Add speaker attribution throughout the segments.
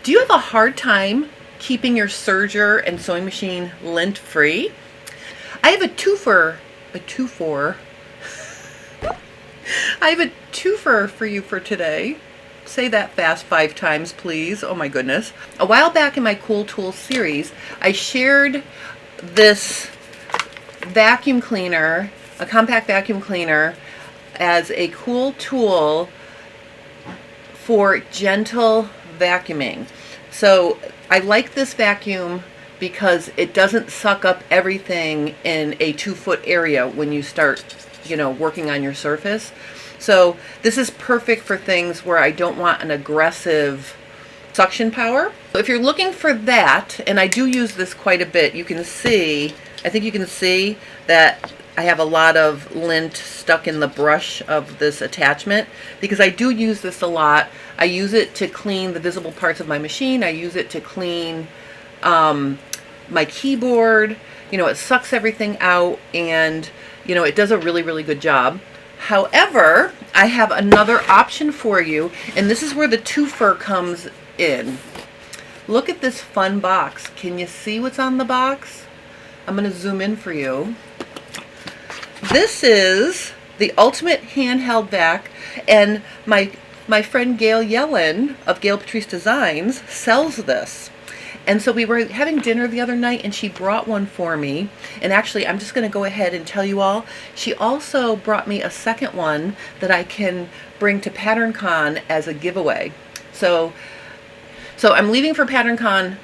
Speaker 1: Do you have a hard time keeping your serger and sewing machine lint free? I have a twofer I have a twofer for you for today. Say that fast 5 times, please. Oh my goodness. A while back in my Cool Tools series, I shared this vacuum cleaner, a compact vacuum cleaner, as a cool tool for gentle vacuuming. So I like this vacuum because it doesn't suck up everything in a 2-foot area when you start, working on your surface. So this is perfect for things where I don't want an aggressive suction power. So if you're looking for that, and I do use this quite a bit, I think you can see that I have a lot of lint stuck in the brush of this attachment because I do use this a lot. I use it to clean the visible parts of my machine. I use it to clean my keyboard. It sucks everything out, and it does a really, really good job. However, I have another option for you, and this is where the twofer comes in. Look at this fun box. Can you see what's on the box? I'm going to zoom in for you. This is the ultimate handheld vac, and my friend Gail Yellen of Gail Patrice Designs sells this. And so we were having dinner the other night, and she brought one for me. And actually, I'm just going to go ahead and tell you all, she also brought me a second one that I can bring to PatternCon as a giveaway. So I'm leaving for PatternCon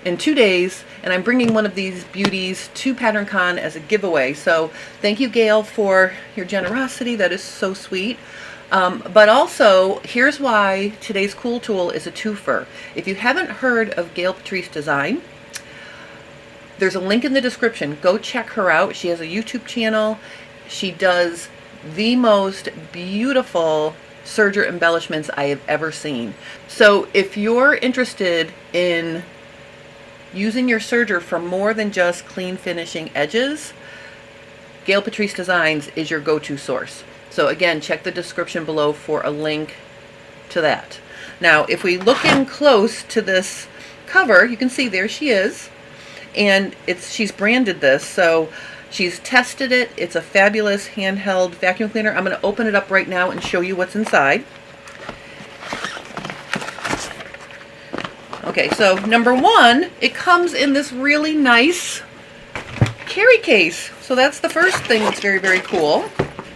Speaker 1: in 2 days, and I'm bringing one of these beauties to PatternCon as a giveaway. So thank you, Gail, for your generosity. That is so sweet. But also, here's why today's cool tool is a twofer. If you haven't heard of Gail Patrice Design, there's a link in the description. Go check her out. She has a YouTube channel. She does the most beautiful serger embellishments I have ever seen. So if you're interested in using your serger for more than just clean finishing edges, Gail Patrice Designs is your go-to source. So again, check the description below for a link to that. Now, if we look in close to this cover, you can see there she is. And she's branded this, so she's tested it. It's a fabulous handheld vacuum cleaner. I'm going to open it up right now and show you what's inside. Okay, so number one, it comes in this really nice carry case. So that's the first thing that's very, very cool.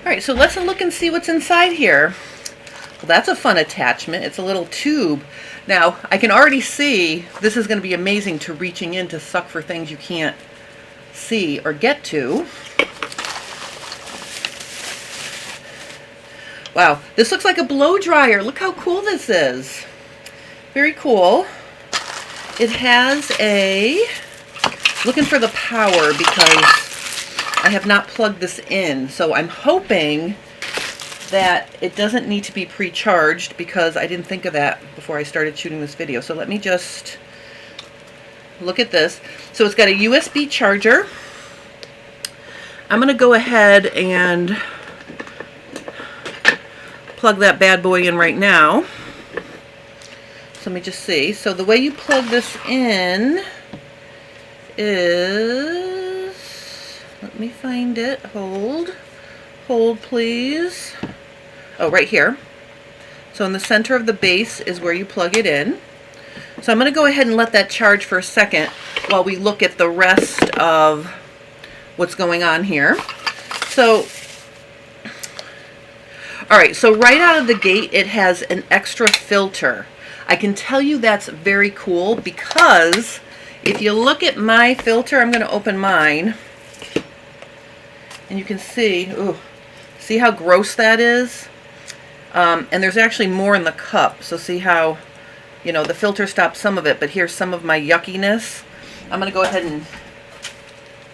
Speaker 1: All right, so let's look and see what's inside here. Well, that's a fun attachment. It's a little tube. Now, I can already see this is going to be amazing to reaching in to suck for things you can't see or get to. Wow, this looks like a blow dryer. Look how cool this is. Very cool. It has looking for the power because I have not plugged this in, so I'm hoping that it doesn't need to be pre-charged because I didn't think of that before I started shooting this video. So let me just look at this. So it's got a USB charger. I'm going to go ahead and plug that bad boy in right now. So let me just see. So the way you plug this in is, let me find it. Hold please. Oh, right here. So in the center of the base is where you plug it in. So I'm going to go ahead and let that charge for a second while we look at the rest of what's going on here. So, all right, so right out of the gate it has an extra filter. I can tell you that's very cool because if you look at my filter, I'm going to open mine, and you can see, ooh, see how gross that is? And there's actually more in the cup. So see how, the filter stops some of it, but here's some of my yuckiness. I'm going to go ahead and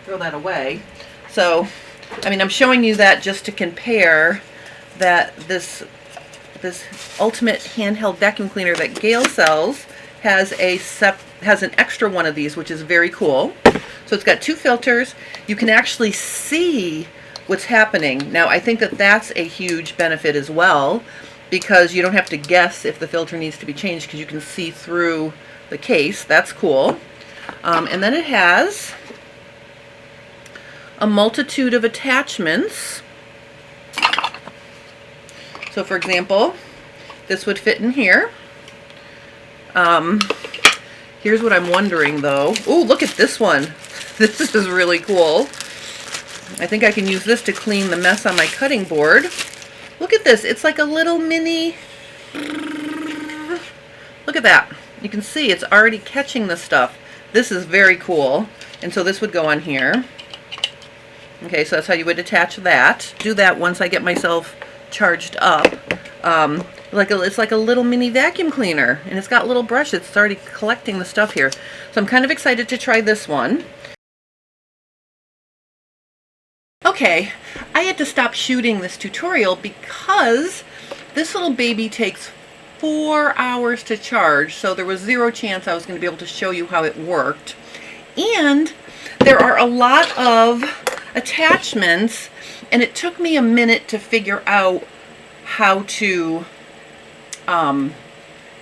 Speaker 1: throw that away. So, I mean, I'm showing you that just to compare that this ultimate handheld vacuum cleaner that Gail sells has an extra one of these, which is very cool. So it's got 2 filters. You can actually see what's happening. Now, I think that that's a huge benefit as well, because you don't have to guess if the filter needs to be changed because you can see through the case. That's cool. And then it has a multitude of attachments. So for example, this would fit in here. Here's what I'm wondering though. Oh, look at this one. This is really cool. I think I can use this to clean the mess on my cutting board. Look at this. It's like a little mini... Look at that. You can see it's already catching the stuff. This is very cool. And so this would go on here. Okay, so that's how you would attach that. Do that once I get myself charged up. It's like a little mini vacuum cleaner, and it's got little brushes. It's already collecting the stuff here. So I'm kind of excited to try this one. Okay, I had to stop shooting this tutorial because this little baby takes 4 hours to charge, so there was zero chance I was going to be able to show you how it worked. And there are a lot of attachments, and it took me a minute to figure out how to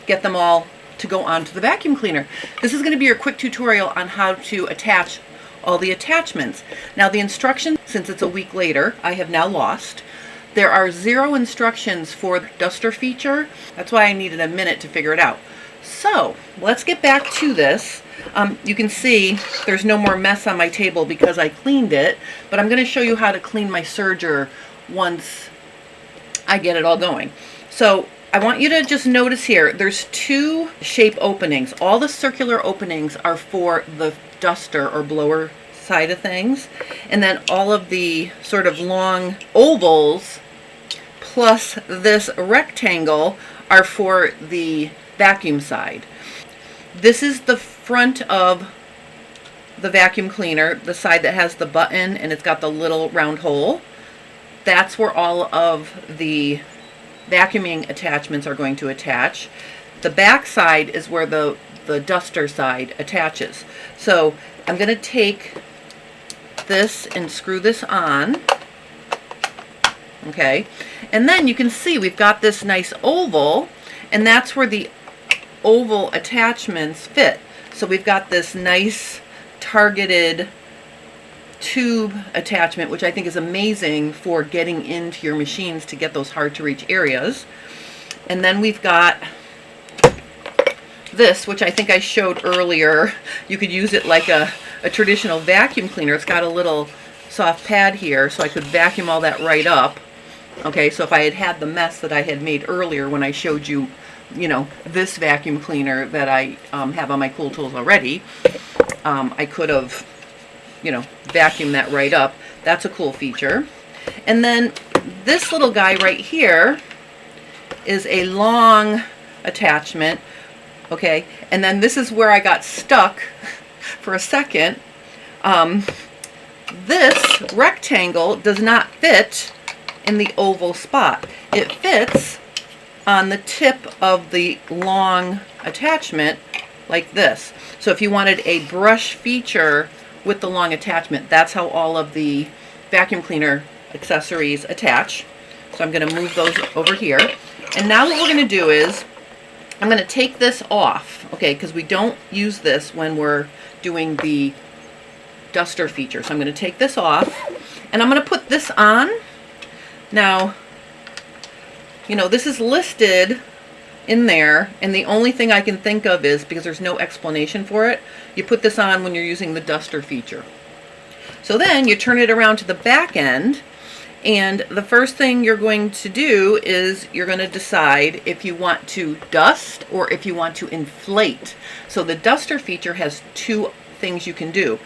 Speaker 1: get them all to go onto the vacuum cleaner. This is going to be your quick tutorial on how to attach all the attachments. Now the instructions, since it's a week later, I have now lost. There are 0 instructions for the duster feature. That's why I needed a minute to figure it out. So let's get back to this. You can see there's no more mess on my table because I cleaned it, but I'm going to show you how to clean my serger once I get it all going. So I want you to just notice here, there's 2 shape openings. All the circular openings are for the duster or blower side of things, and then all of the sort of long ovals plus this rectangle are for the vacuum side. This is the front of the vacuum cleaner, the side that has the button and it's got the little round hole. That's where all of the vacuuming attachments are going to attach. The back side is where the duster side attaches. So I'm going to take this and screw this on. Okay, and then you can see we've got this nice oval, and that's where the oval attachments fit. So we've got this nice targeted tube attachment, which I think is amazing for getting into your machines to get those hard to reach areas. And then we've got this, which I think I showed earlier. You could use it like a traditional vacuum cleaner. It's got a little soft pad here, so I could vacuum all that right up. Okay, so if I had had the mess that I had made earlier when I showed you, this vacuum cleaner that I have on my Cool Tools already, I could have, vacuumed that right up. That's a cool feature. And then this little guy right here is a long attachment. Okay, and then this is where I got stuck for a second. This rectangle does not fit in the oval spot. It fits on the tip of the long attachment like this. So if you wanted a brush feature with the long attachment, that's how all of the vacuum cleaner accessories attach. So I'm going to move those over here. And now what we're going to do is I'm going to take this off, okay, because we don't use this when we're doing the duster feature. So I'm going to take this off, and I'm going to put this on. Now, this is listed in there, and the only thing I can think of is, because there's no explanation for it, you put this on when you're using the duster feature. So then you turn it around to the back end, and the first thing you're going to do is you're going to decide if you want to dust or if you want to inflate. So the duster feature has 2 things you can do.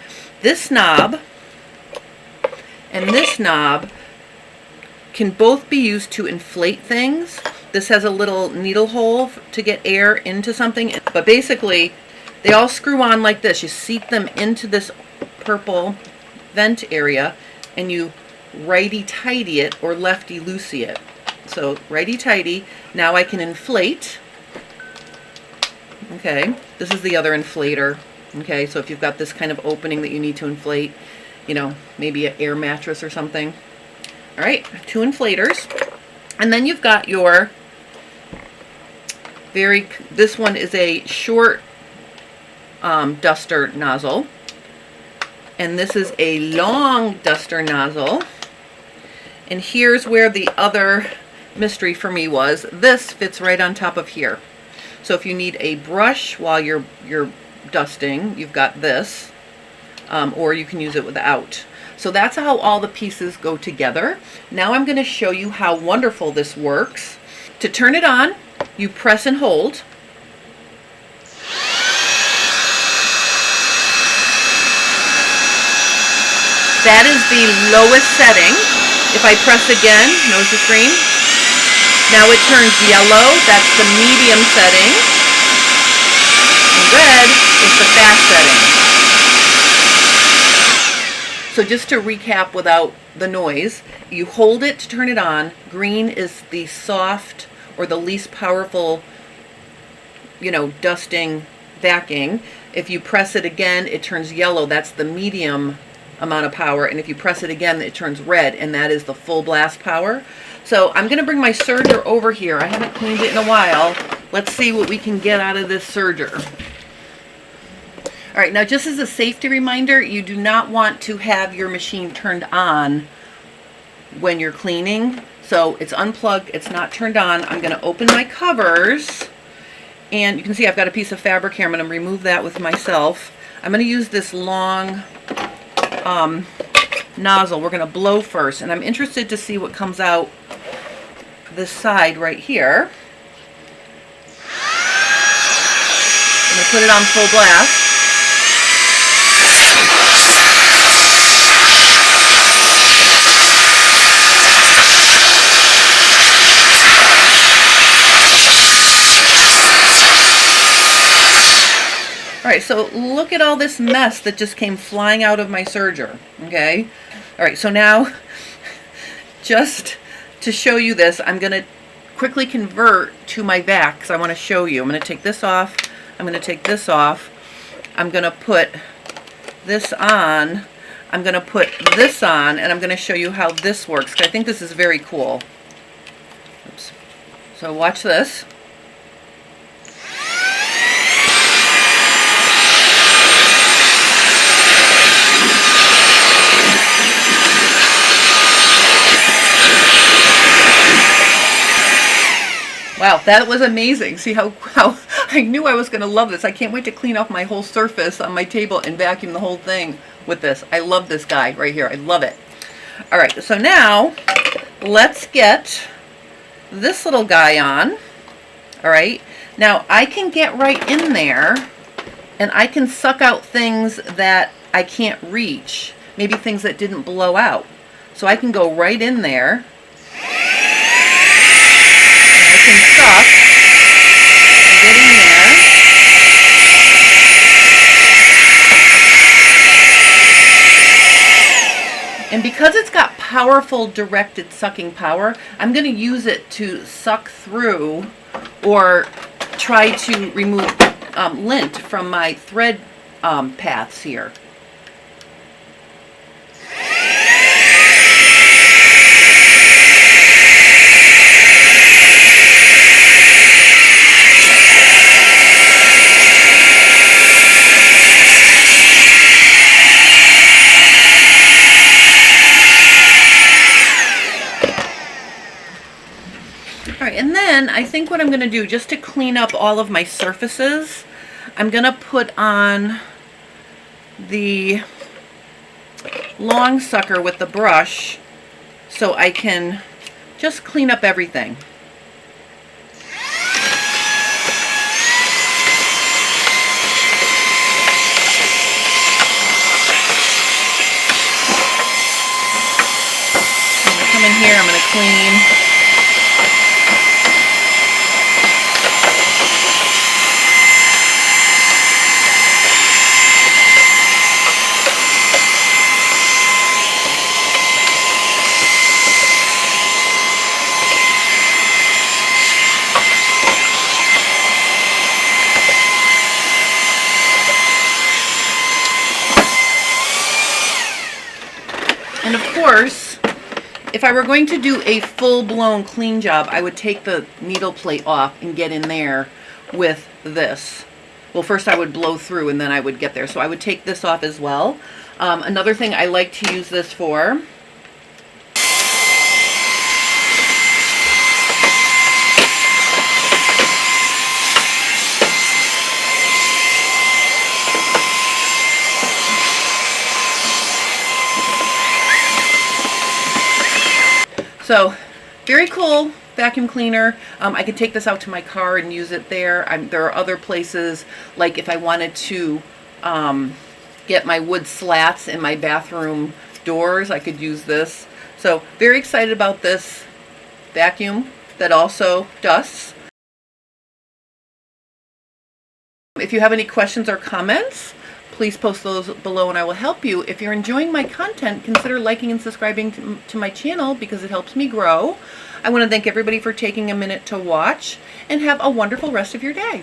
Speaker 1: This knob and this knob can both be used to inflate things. This has a little needle hole to get air into something, but basically they all screw on like this. You seat them into this purple vent area, and you righty-tighty it or lefty-loosey it. So righty-tighty. Now I can inflate. Okay, this is the other inflator. Okay, so if you've got this kind of opening that you need to inflate, maybe an air mattress or something. All right, 2 inflators. And then you've got your This one is a short duster nozzle, and this is a long duster nozzle. And here's where the other mystery for me was. This fits right on top of here. So if you need a brush while you're dusting, you've got this, or you can use it without. So that's how all the pieces go together. Now I'm going to show you how wonderful this works. To turn it on, you press and hold. That is the lowest setting. If I press again, notice the screen. Now it turns yellow. That's the medium setting. And red is the fast setting. So just to recap without the noise, you hold it to turn it on. Green is the soft or the least powerful, dusting, vacuuming. If you press it again, it turns yellow. That's the medium amount of power. And if you press it again, it turns red, and that is the full blast power. So I'm going to bring my serger over here. I haven't cleaned it in a while. Let's see what we can get out of this serger. All right, now just as a safety reminder, you do not want to have your machine turned on when you're cleaning. So it's unplugged, it's not turned on. I'm going to open my covers, and you can see I've got a piece of fabric here. I'm going to remove that with myself. I'm going to use this long nozzle. We're going to blow first, and I'm interested to see what comes out this side right here. I'm going to put it on full blast. All right, so look at all this mess that just came flying out of my serger, okay? All right, so now, just to show you this, I'm going to quickly convert to my vac because I want to show you. I'm going to take this off. I'm going to take this off. I'm going to put this on. I'm going to put this on, and I'm going to show you how this works because I think this is very cool. Oops. So watch this. Wow, that was amazing. See how I knew I was going to love this. I can't wait to clean off my whole surface on my table and vacuum the whole thing with this. I love this guy right here. I love it. All right, so now let's get this little guy on. All right, now I can get right in there and I can suck out things that I can't reach, maybe things that didn't blow out. So I can go right in there. Can suck and get in there. And because it's got powerful directed sucking power, I'm going to use it to suck through or try to remove lint from my thread paths here. And then I think what I'm going to do, just to clean up all of my surfaces, I'm going to put on the long sucker with the brush so I can just clean up everything. I'm going to come in here, I'm going to clean. And of course, if I were going to do a full-blown clean job, I would take the needle plate off and get in there. with this. Well, first I would blow through and then I would get there. So I would take this off as well. Another thing I like to use this for so very cool vacuum cleaner. I can take this out to my car and use it there. There are other places, like if I wanted to get my wood slats in my bathroom doors, I could use this. So very excited about this vacuum that also dusts. If you have any questions or comments, please post those below and I will help you. If you're enjoying my content, consider liking and subscribing to my channel because it helps me grow. I want to thank everybody for taking a minute to watch and have a wonderful rest of your day.